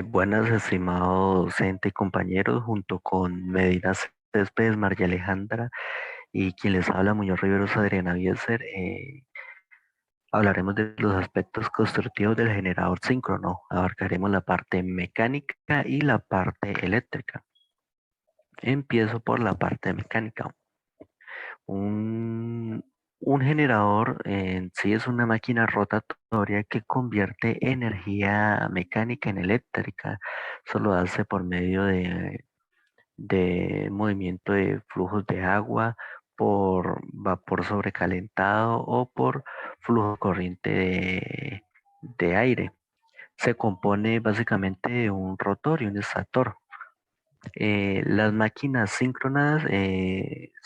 Buenas, estimados docente y compañeros, junto con Medina Céspedes, María Alejandra y quien les habla, Muñoz Riveros, Adriana Bieser, hablaremos de los aspectos constructivos del generador síncrono. Abarcaremos la parte mecánica y la parte eléctrica. Empiezo por la parte mecánica. Un, un generador en sí es una máquina rotatoria que convierte energía mecánica en eléctrica. Eso lo hace por medio de movimiento de flujos de agua, por vapor sobrecalentado o por flujo corriente de aire. Se compone básicamente de un rotor y un estator. Las máquinas síncronas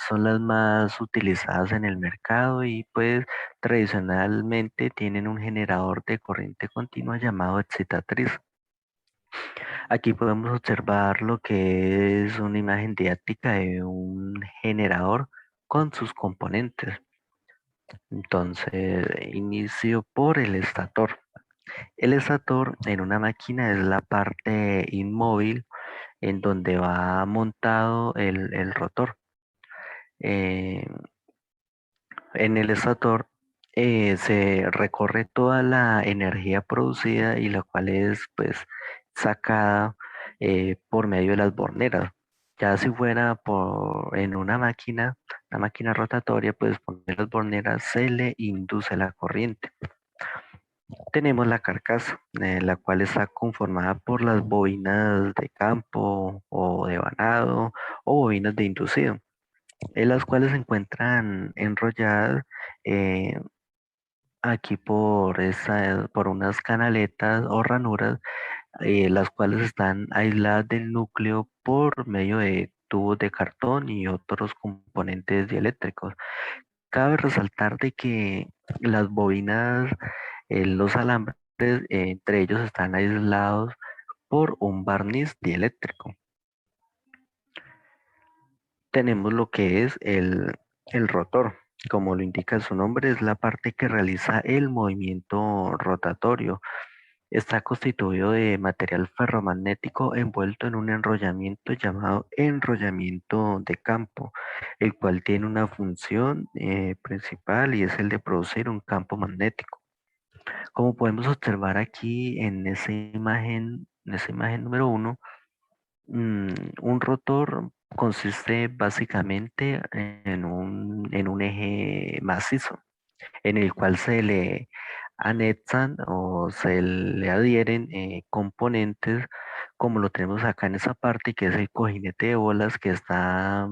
son las más utilizadas en el mercado y pues tradicionalmente tienen un generador de corriente continua llamado excitatriz. Aquí podemos observar lo que es una imagen didáctica de un generador con sus componentes. Entonces, inicio por el estator. El estator en una máquina es la parte inmóvil en donde va montado el rotor. Eh, en el estator se recorre toda la energía producida y la cual es pues sacada por medio de las borneras. Ya si fuera en una máquina rotatoria, pues por medio de las borneras se le induce la corriente. Tenemos la carcasa, la cual está conformada por las bobinas de campo o de vanado o bobinas de inducido, en las cuales se encuentran enrolladas eh, aquí por unas canaletas o ranuras, las cuales están aisladas del núcleo por medio de tubos de cartón y otros componentes dieléctricos. Cabe resaltar de que las bobinas, los alambres, entre ellos están aislados por un barniz dieléctrico. Tenemos lo que es el rotor. Como lo indica su nombre, es la parte que realiza el movimiento rotatorio. Está constituido de material ferromagnético envuelto en un enrollamiento llamado enrollamiento de campo, el cual tiene una función principal y es el de producir un campo magnético. Como podemos observar aquí en esa imagen número uno, un rotor consiste básicamente en un eje macizo en el cual se le anexan o se le adhieren componentes como lo tenemos acá en esa parte, que es el cojinete de bolas que está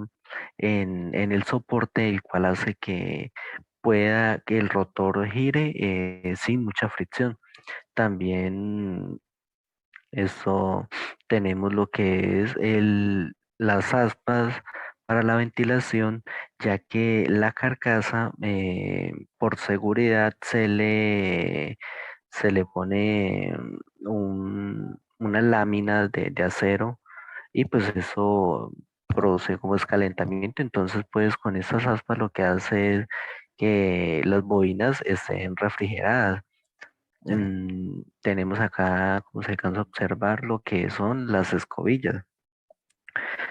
en el soporte, el cual hace que pueda que el rotor gire sin mucha fricción. También eso tenemos lo que es las aspas para la ventilación, ya que la carcasa, por seguridad, se le pone una lámina de acero y pues eso produce como escalentamiento. Entonces, pues con estas aspas lo que hace es que las bobinas estén refrigeradas. Tenemos acá, como se alcanza a observar, lo que son las escobillas.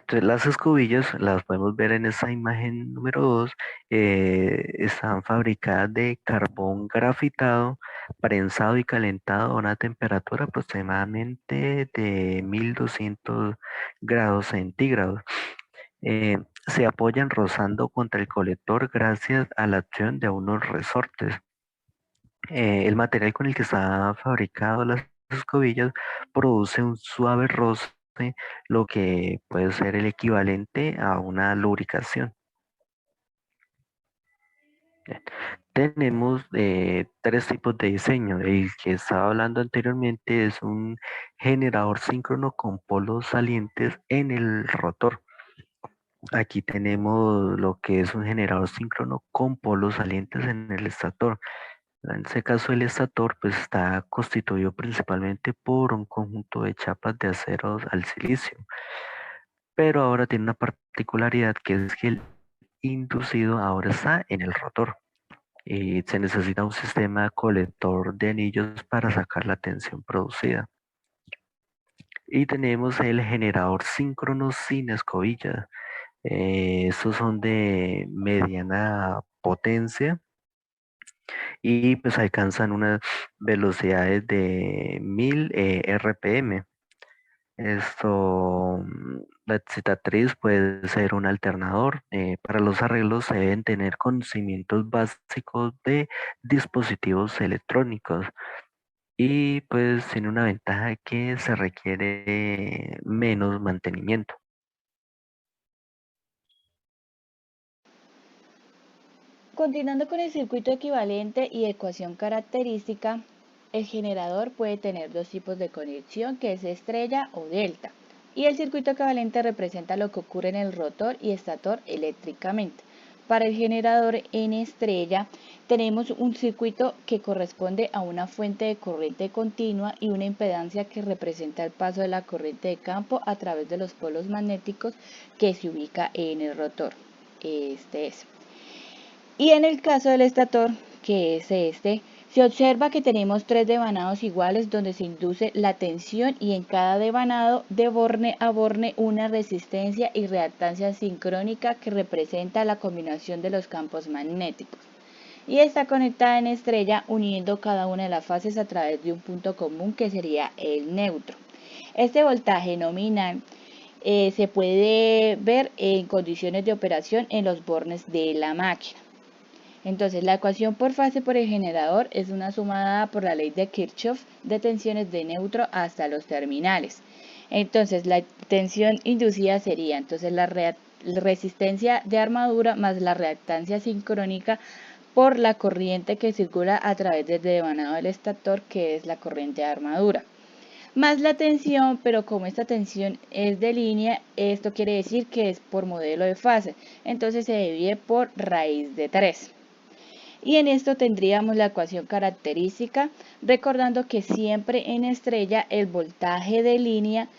Entonces, las escobillas las podemos ver en esta imagen número 2. Están fabricadas de carbón grafitado, prensado y calentado a una temperatura aproximadamente de 1200 grados centígrados. Se apoyan rozando contra el colector gracias a la acción de unos resortes. El material con el que está fabricado las escobillas produce un suave roce, lo que puede ser el equivalente a una lubricación. Bien. Tenemos tres tipos de diseño. El que estaba hablando anteriormente es un generador síncrono con polos salientes en el rotor. Aquí tenemos lo que es un generador síncrono con polos salientes en el estator. En este caso, el estator pues, está constituido principalmente por un conjunto de chapas de aceros al silicio, pero ahora tiene una particularidad que es que el inducido ahora está en el rotor y se necesita un sistema colector de anillos para sacar la tensión producida. Y tenemos el generador síncrono sin escobilla. Estos son de mediana potencia y pues alcanzan unas velocidades de 1000 RPM. La excitatriz puede ser un alternador. Para los arreglos se deben tener conocimientos básicos de dispositivos electrónicos y pues tiene una ventaja que se requiere menos mantenimiento. Continuando con el circuito equivalente y ecuación característica, el generador puede tener dos tipos de conexión, que es estrella o delta, y el circuito equivalente representa lo que ocurre en el rotor y estator eléctricamente. Para el generador en estrella tenemos un circuito que corresponde a una fuente de corriente continua y una impedancia que representa el paso de la corriente de campo a través de los polos magnéticos que se ubica en el rotor. Este es. Y en el caso del estator, que es este, se observa que tenemos tres devanados iguales donde se induce la tensión y en cada devanado de borne a borne una resistencia y reactancia sincrónica que representa la combinación de los campos magnéticos. Y está conectada en estrella uniendo cada una de las fases a través de un punto común que sería el neutro. Este voltaje nominal se puede ver en condiciones de operación en los bornes de la máquina. Entonces, la ecuación por fase por el generador es una suma dada por la ley de Kirchhoff de tensiones de neutro hasta los terminales. Entonces, la tensión inducida sería entonces la resistencia de armadura más la reactancia sincrónica por la corriente que circula a través del devanado del estator, que es la corriente de armadura. Más la tensión, pero como esta tensión es de línea, esto quiere decir que es por modelo de fase. Entonces se divide por raíz de 3. Y en esto tendríamos la ecuación característica, recordando que siempre en estrella el voltaje de línea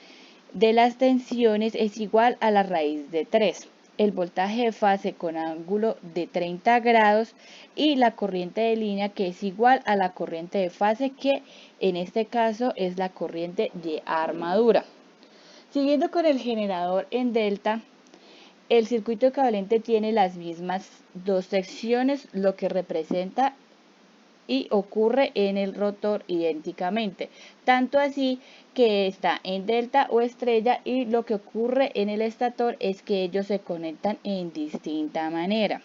de las tensiones es igual a la raíz de 3. El voltaje de fase con ángulo de 30 grados y la corriente de línea que es igual a la corriente de fase, que en este caso es la corriente de armadura. Siguiendo con el generador en delta, el circuito equivalente tiene las mismas dos secciones, lo que representa y ocurre en el rotor idénticamente, tanto así que está en delta o estrella, y lo que ocurre en el estator es que ellos se conectan en distinta manera.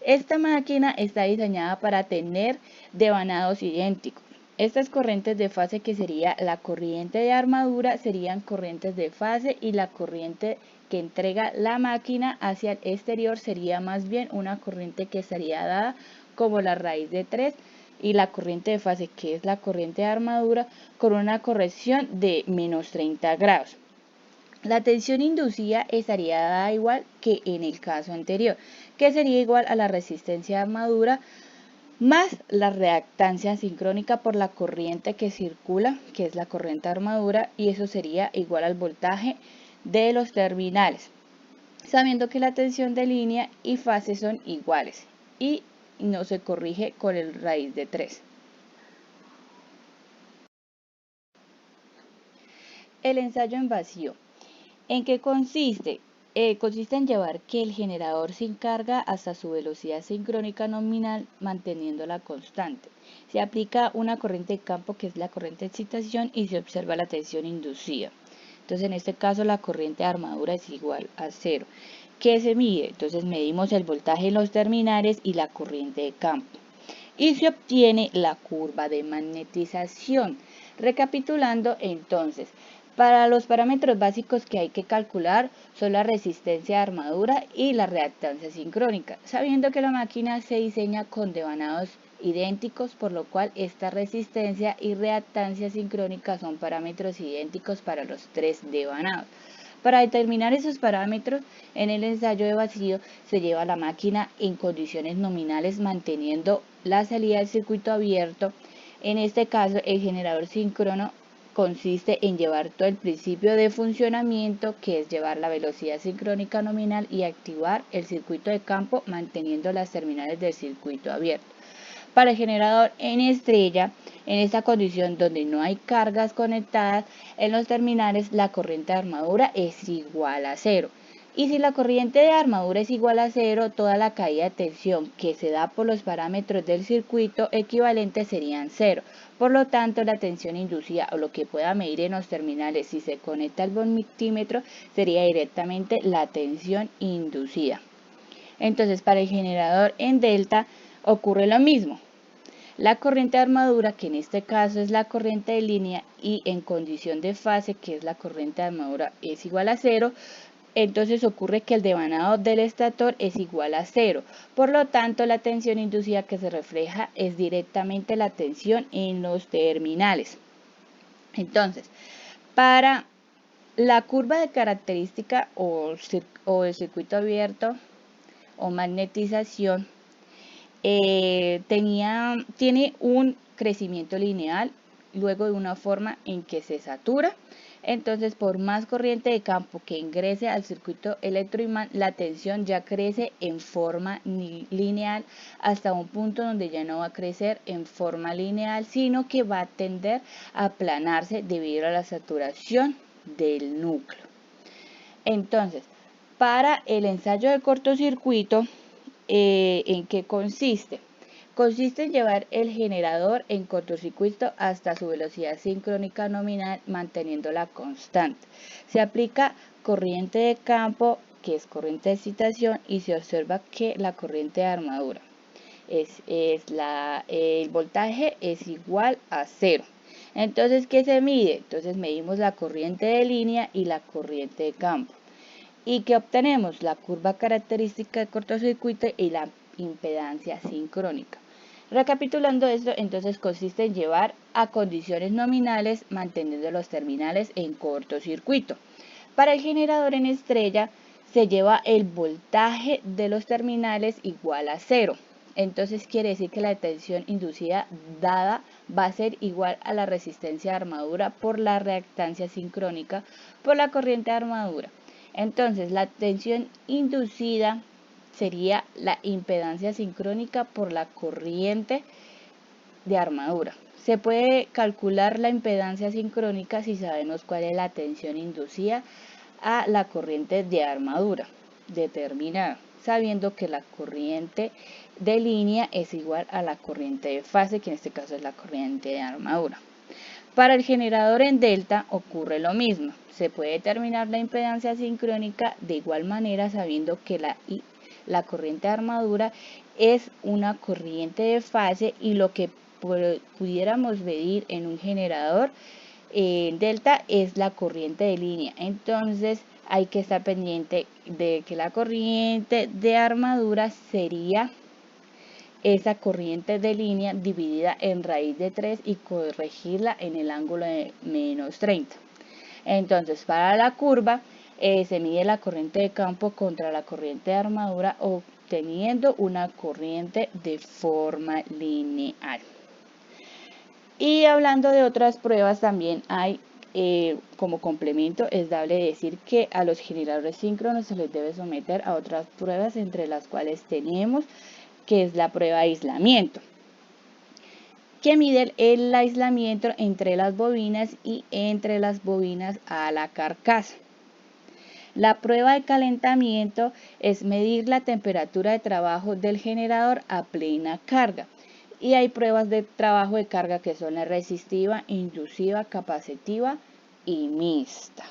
Esta máquina está diseñada para tener devanados idénticos. Estas corrientes de fase, que sería la corriente de armadura, serían corrientes de fase, y la corriente que entrega la máquina hacia el exterior sería más bien una corriente que estaría dada como la raíz de 3, y la corriente de fase, que es la corriente de armadura, con una corrección de menos 30 grados. La tensión inducida estaría dada igual que en el caso anterior, que sería igual a la resistencia de armadura más la reactancia sincrónica por la corriente que circula, que es la corriente de armadura, y eso sería igual al voltaje de los terminales, sabiendo que la tensión de línea y fase son iguales y no se corrige con el raíz de 3. El ensayo en vacío. ¿En qué consiste? Consiste en llevar que el generador sin carga hasta su velocidad sincrónica nominal, manteniéndola constante. Se aplica una corriente de campo, que es la corriente de excitación, y se observa la tensión inducida. Entonces, en este caso, la corriente de armadura es igual a 0. ¿Qué se mide? Entonces, medimos el voltaje en los terminales y la corriente de campo, y se obtiene la curva de magnetización. Recapitulando entonces, para los parámetros básicos que hay que calcular son la resistencia de armadura y la reactancia sincrónica, sabiendo que la máquina se diseña con devanados idénticos, por lo cual esta resistencia y reactancia sincrónica son parámetros idénticos para los tres devanados. Para determinar esos parámetros, en el ensayo de vacío se lleva la máquina en condiciones nominales, manteniendo la salida del circuito abierto. En este caso, el generador síncrono consiste en llevar todo el principio de funcionamiento, que es llevar la velocidad sincrónica nominal y activar el circuito de campo, manteniendo las terminales del circuito abierto. Para el generador en estrella, en esta condición donde no hay cargas conectadas en los terminales, la corriente de armadura es igual a cero. Y si la corriente de armadura es igual a cero, toda la caída de tensión que se da por los parámetros del circuito equivalente serían cero. Por lo tanto, la tensión inducida o lo que pueda medir en los terminales si se conecta al voltímetro sería directamente la tensión inducida. Entonces, para el generador en delta ocurre lo mismo. La corriente de armadura, que en este caso es la corriente de línea, y en condición de fase, que es la corriente de armadura, es igual a cero, entonces ocurre que el devanado del estator es igual a cero. Por lo tanto, la tensión inducida que se refleja es directamente la tensión en los terminales. Entonces, para la curva de característica o el circuito abierto o magnetización, tiene un crecimiento lineal luego de una forma en que se satura. Entonces, por más corriente de campo que ingrese al circuito electroimán, la tensión ya crece en forma lineal hasta un punto donde ya no va a crecer en forma lineal, sino que va a tender a aplanarse debido a la saturación del núcleo. Entonces, para el ensayo de cortocircuito, ¿en qué consiste? Consiste en llevar el generador en cortocircuito hasta su velocidad sincrónica nominal manteniéndola constante. Se aplica corriente de campo, que es corriente de excitación, y se observa que la corriente de armadura el voltaje es igual a cero. Entonces, ¿qué se mide? Entonces medimos la corriente de línea y la corriente de campo. ¿Y qué obtenemos? La curva característica de cortocircuito y la impedancia sincrónica. Recapitulando esto, entonces consiste en llevar a condiciones nominales manteniendo los terminales en cortocircuito. Para el generador en estrella se lleva el voltaje de los terminales igual a cero. Entonces quiere decir que la tensión inducida dada va a ser igual a la resistencia de armadura por la reactancia sincrónica por la corriente de armadura. Entonces la tensión inducida sería la impedancia sincrónica por la corriente de armadura. Se puede calcular la impedancia sincrónica si sabemos cuál es la tensión inducida a la corriente de armadura determinada, sabiendo que la corriente de línea es igual a la corriente de fase, que en este caso es la corriente de armadura. Para el generador en delta ocurre lo mismo. Se puede determinar la impedancia sincrónica de igual manera sabiendo que la corriente de armadura es una corriente de fase y lo que pudiéramos medir en un generador delta es la corriente de línea. Entonces hay que estar pendiente de que la corriente de armadura sería esa corriente de línea dividida en raíz de 3 y corregirla en el ángulo de menos 30. Entonces, para la curva se mide la corriente de campo contra la corriente de armadura obteniendo una corriente de forma lineal. Y hablando de otras pruebas, también hay como complemento, es dable decir que a los generadores síncronos se les debe someter a otras pruebas, entre las cuales tenemos que es la prueba de aislamiento, que mide el aislamiento entre las bobinas y entre las bobinas a la carcasa. La prueba de calentamiento es medir la temperatura de trabajo del generador a plena carga. Y hay pruebas de trabajo de carga que son la resistiva, inductiva, capacitiva y mixta.